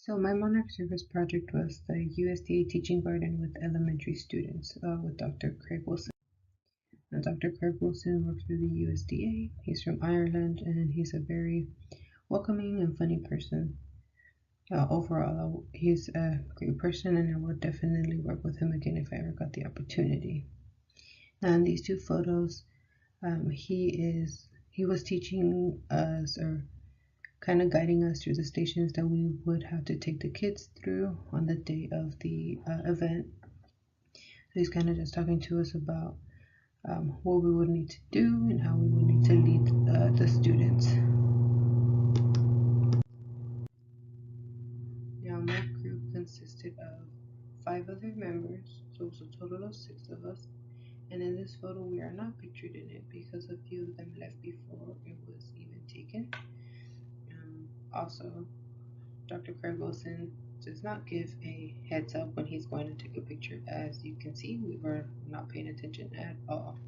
So my Monarch service project was the USDA teaching garden with elementary students with Dr. Craig Wilson. Now, Dr. Craig Wilson works for the USDA. He's from Ireland and he's a very welcoming and funny person. Overall, he's a great person and I would definitely work with him again if I ever got the opportunity. Now in these two photos, he was teaching us or kind of guiding us through the stations that we would have to take the kids through on the day of the event. So he's kind of just talking to us about what we would need to do and how we would need to lead the students. Now my group consisted of 5 other members, so it was a total of 6 of us. And in this photo we are not pictured in it because a few of them left before it was even taken. Also, Dr. Craig Wilson does not give a heads up when he's going to take a picture. As you can see, we were not paying attention at all.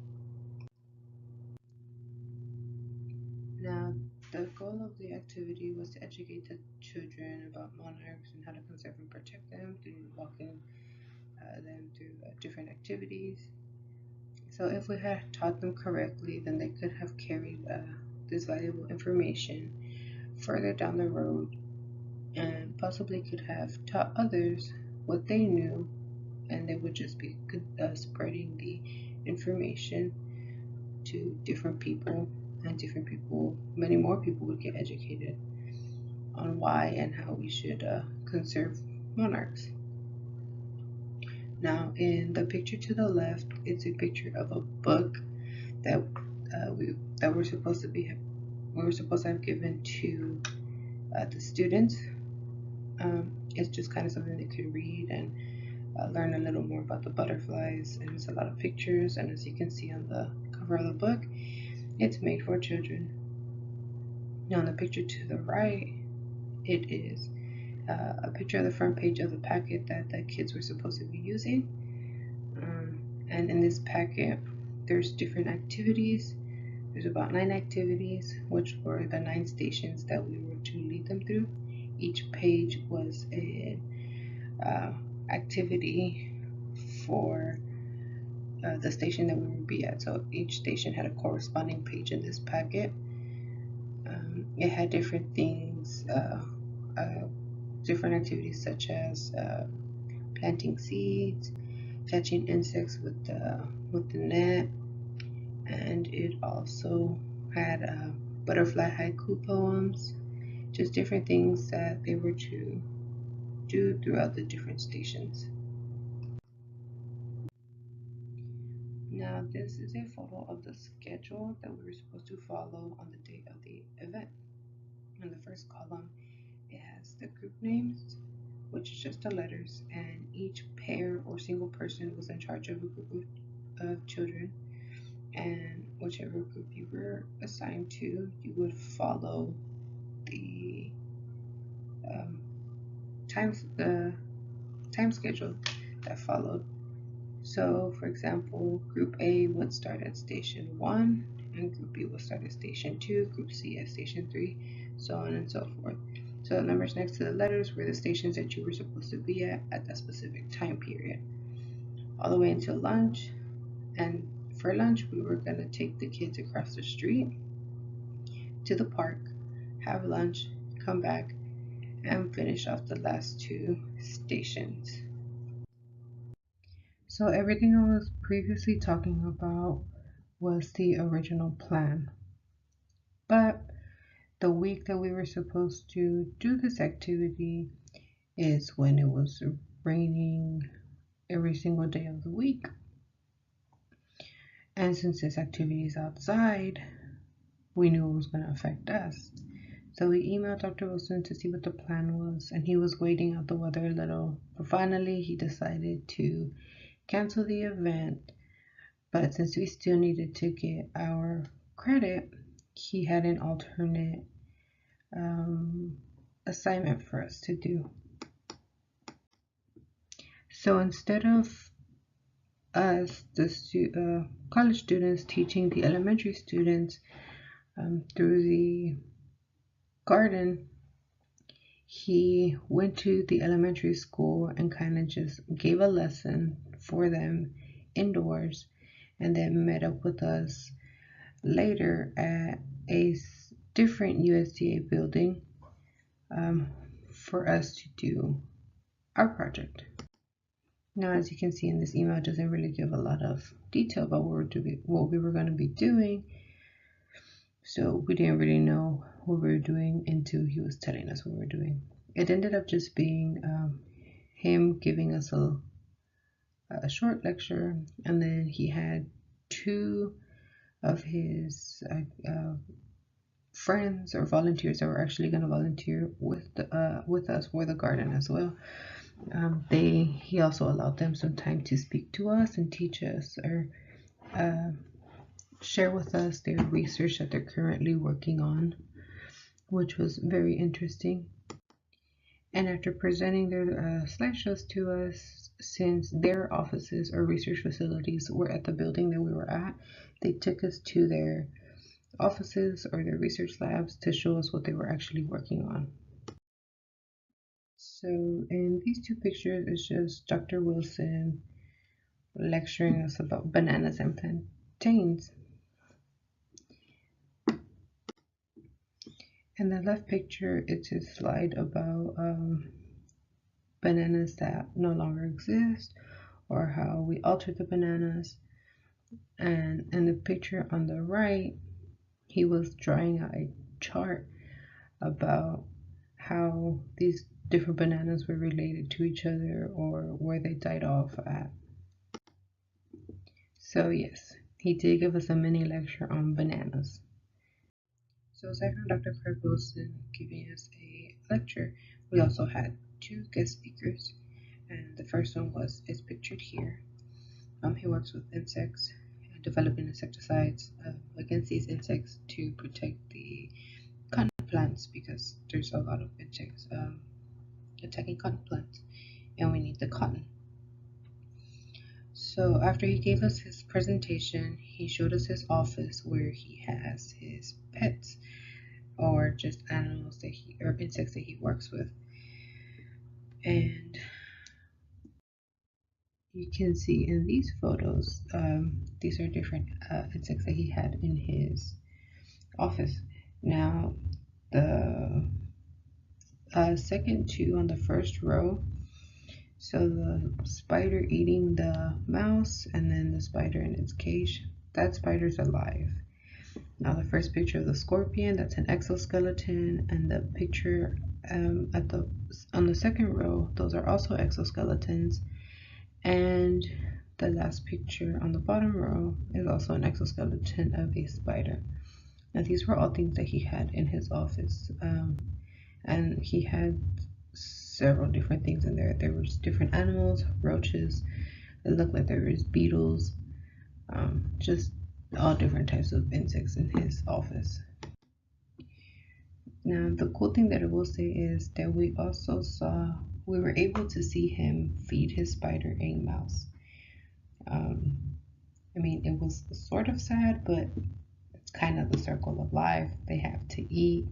Now, the goal of the activity was to educate the children about monarchs and how to conserve and protect them through walking them through different activities. So if we had taught them correctly, then they could have carried this valuable information further down the road and possibly could have taught others what they knew, and they would just be spreading the information to different people, and different people, many more people would get educated on why and how we should conserve monarchs. Now in the picture to the left, it's a picture of a book that we were supposed to have given to the students. It's just kind of something they could read and learn a little more about the butterflies, and there's a lot of pictures, and as you can see on the cover of the book, it's made for children. Now in the picture to the right, it is a picture of the front page of the packet that the kids were supposed to be using. And in this packet, there's different activities. There's about 9 activities, which were the 9 stations that we were to lead them through. Each page was an activity for the station that we would be at. So each station had a corresponding page in this packet. It had different things, different activities such as planting seeds, catching insects with the net, and it also had butterfly haiku poems, just different things that they were to do throughout the different stations. Now this is a photo of the schedule that we were supposed to follow on the day of the event. In the first column, it has the group names, which is just the letters, and each pair or single person was in charge of a group of children, and whichever group you were assigned to, you would follow the time schedule that followed. So for example, group A would start at station 1, and group B would start at station 2, group C at station 3, so on and so forth. So the numbers next to the letters were the stations that you were supposed to be at that specific time period, all the way until lunch. And for lunch, we were going to take the kids across the street to the park, have lunch, come back, and finish off the last 2 stations. So everything I was previously talking about was the original plan. But the week that we were supposed to do this activity is when it was raining every single day of the week. And since this activity is outside, we knew it was going to affect us. So we emailed Dr. Wilson to see what the plan was, and he was waiting out the weather a little. But finally, he decided to cancel the event. But since we still needed to get our credit, he had an alternate assignment for us to do. So instead of us, the college students, teaching the elementary students through the garden, he went to the elementary school and kind of just gave a lesson for them indoors, and then met up with us later at a different USDA building for us to do our project. Now, as you can see in this email, it doesn't really give a lot of detail about what we were going to be doing. So we didn't really know what we were doing until he was telling us what we were doing. It ended up just being him giving us a short lecture, and then he had two of his friends or volunteers that were actually going to volunteer with us for the garden as well. He also allowed them some time to speak to us and teach us or share with us their research that they're currently working on, which was very interesting. And after presenting their slideshows to us, since their offices or research facilities were at the building that we were at, they took us to their offices or their research labs to show us what they were actually working on. So in these two pictures, it's just Dr. Wilson lecturing us about bananas and plantains. In the left picture, it's a slide about bananas that no longer exist, or how we altered the bananas. And in the picture on the right, he was drawing out a chart about how these different bananas were related to each other or where they died off at. So yes, he did give us a mini lecture on bananas. So aside from Dr. Craig Wilson giving us a lecture, we also had two guest speakers, and the first one is pictured here. He works with insects and developing insecticides against these insects to protect the cotton plants, because there's a lot of insects attacking cotton plants, and we need the cotton. So after he gave us his presentation, he showed us his office where he has his pets, or just animals or insects that he works with. And you can see in these photos, these are different insects that he had in his office. Now, the second two on the first row, so the spider eating the mouse and then the spider in its cage, that spider's alive. Now the first picture of the scorpion, that's an exoskeleton, and the picture on the second row, those are also exoskeletons. And the last picture on the bottom row is also an exoskeleton of a spider. Now these were all things that he had in his office, and he had several different things in there. There was different animals, roaches, it looked like there was beetles, just all different types of insects in his office. Now the cool thing that I will say is that we were able to see him feed his spider a mouse. I mean, it was sort of sad, but it's kind of the circle of life. They have to eat,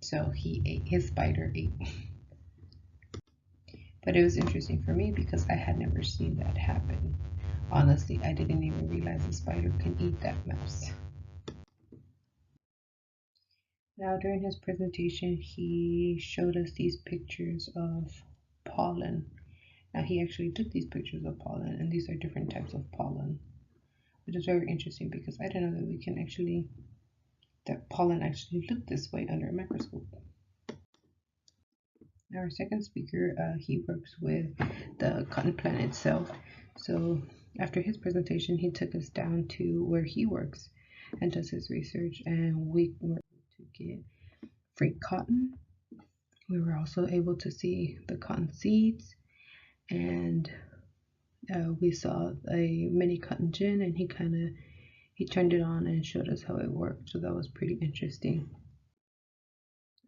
so his spider ate. But it was interesting for me because I had never seen that happen. Honestly, I didn't even realize a spider can eat that mouse. Now, during his presentation, he showed us these pictures of pollen. Now, he actually took these pictures of pollen, and these are different types of pollen, which is very interesting because I didn't know that pollen actually looked this way under a microscope. Now, our second speaker, he works with the cotton plant itself. So after his presentation, he took us down to where he works and does his research, and we were able to get free cotton. We were also able to see the cotton seeds, and we saw a mini cotton gin, and he turned it on and showed us how it worked. So that was pretty interesting.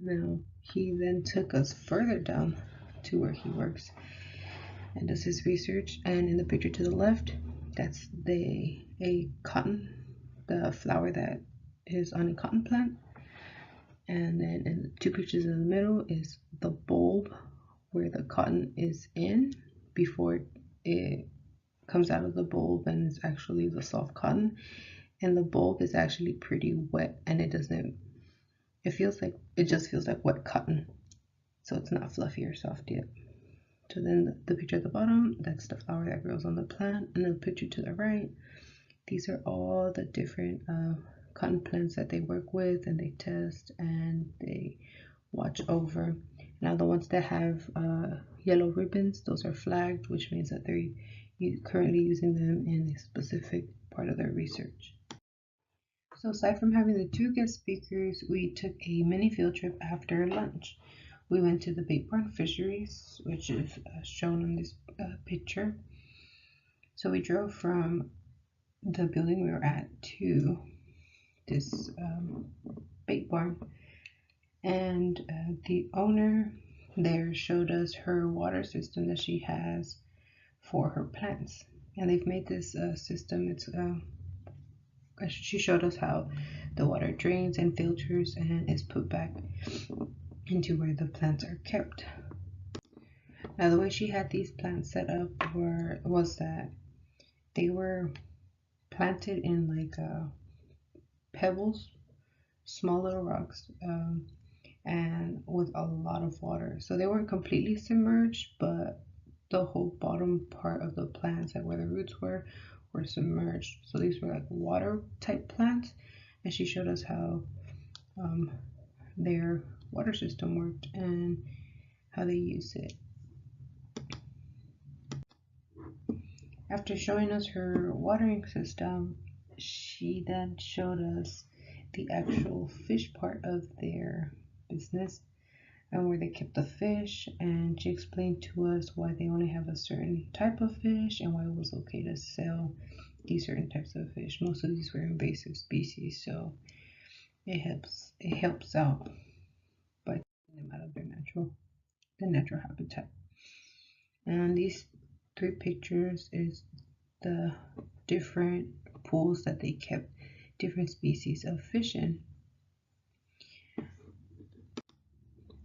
Now he then took us further down to where he works and does his research, and in the picture to the left, that's the flower that is on a cotton plant. And then in the two pictures in the middle is the bulb where the cotton is in before it comes out of the bulb and it's actually the soft cotton. And the bulb is actually pretty wet, and it just feels like wet cotton. So it's not fluffy or soft yet. So then the picture at the bottom, that's the flower that grows on the plant. And then the picture to the right, these are all the different cotton plants that they work with and they test and they watch over. Now the ones that have yellow ribbons, those are flagged, which means that they're currently using them in a specific part of their research. So aside from having the two guest speakers, we took a mini field trip after lunch. We went to the bait barn fisheries, which is shown on this picture. So we drove from the building we were at to this bait barn, and the owner there showed us her water system that she has for her plants. And they've made this system. She showed us how the water drains and filters and is put back into where the plants are kept. Now, the way she had these plants set up was that they were planted in like pebbles, small little rocks, and with a lot of water. So they weren't completely submerged, but the whole bottom part of the plants, like where the roots were submerged. So these were like water type plants, and she showed us how their water system worked and how they use it. After showing us her watering system, she then showed us the actual fish part of their business and where they kept the fish, and she explained to us why they only have a certain type of fish and why it was okay to sell these certain types of fish. Most of these were invasive species, so it helps out by taking them out of their natural habitat. And these three pictures is the different pools that they kept different species of fish in.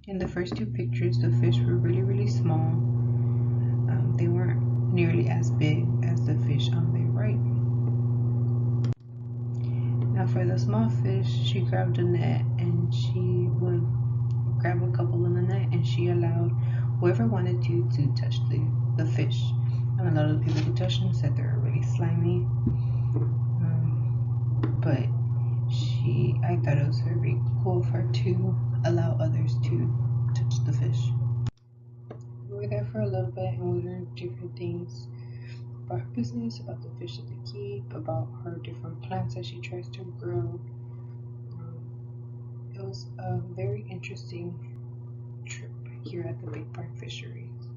In the first two pictures, the fish were really small. They weren't nearly as big as the fish on the right. Now for the small fish, she grabbed a net and she would grab a couple in the net, and she allowed whoever wanted to touch the fish. And a lot of the people who touched them said they were really slimy. But I thought it was very cool of her to allow others to touch the fish. We were there for a little bit and we learned different things about her business, about the fish that they keep, about her different plants that she tries to grow. It was a very interesting trip here at the Big Barn Fisheries.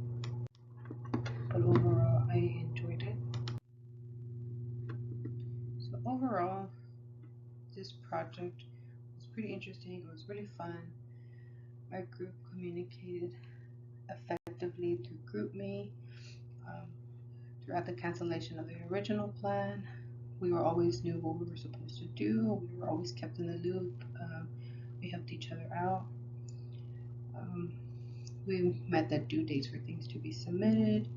But overall, I enjoyed it. So overall, this project was pretty interesting. It was really fun. My group communicated effectively through GroupMe. Throughout the cancellation of the original plan, we were always knew what we were supposed to do. We were always kept in the loop. We helped each other out. We met the due dates for things to be submitted.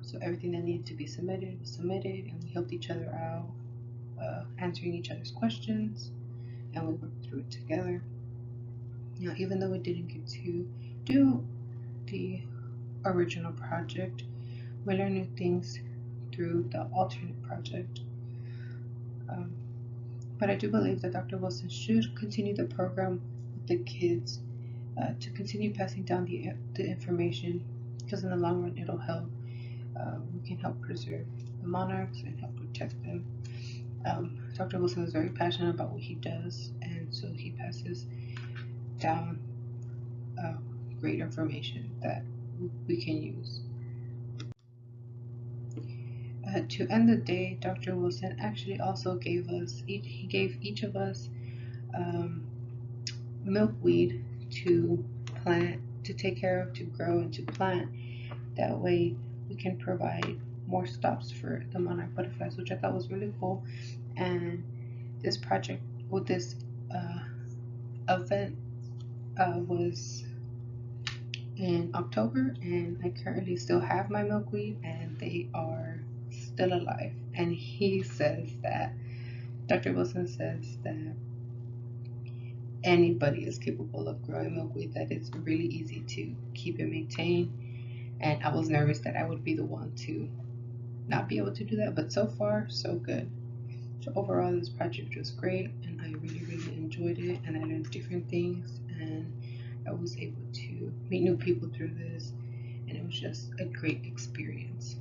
So everything that needed to be submitted was submitted, and we helped each other out, answering each other's questions, and we worked through it together. Even though we didn't get to do the original project, we learned new things through the alternate project. But I do believe that Dr. Wilson should continue the program with the kids to continue passing down the information, because in the long run it'll help. We can help preserve the monarchs and help protect them. Dr. Wilson is very passionate about what he does, and so he passes down great information that we can use. To end the day, Dr. Wilson actually also gave each of us milkweed to plant, to take care of, to grow, and to plant. That way we can provide more stops for the monarch butterflies, which I thought was really cool. And this project with this event was in October, and I currently still have my milkweed, and they are still alive. And he says that Dr. Wilson says that anybody is capable of growing milkweed, that it's really easy to keep and maintain. And I was nervous that I would be the one to not be able to do that, but so far, so good. So overall, this project was great, and I really, really enjoyed it, and I learned different things, and I was able to meet new people through this, and it was just a great experience.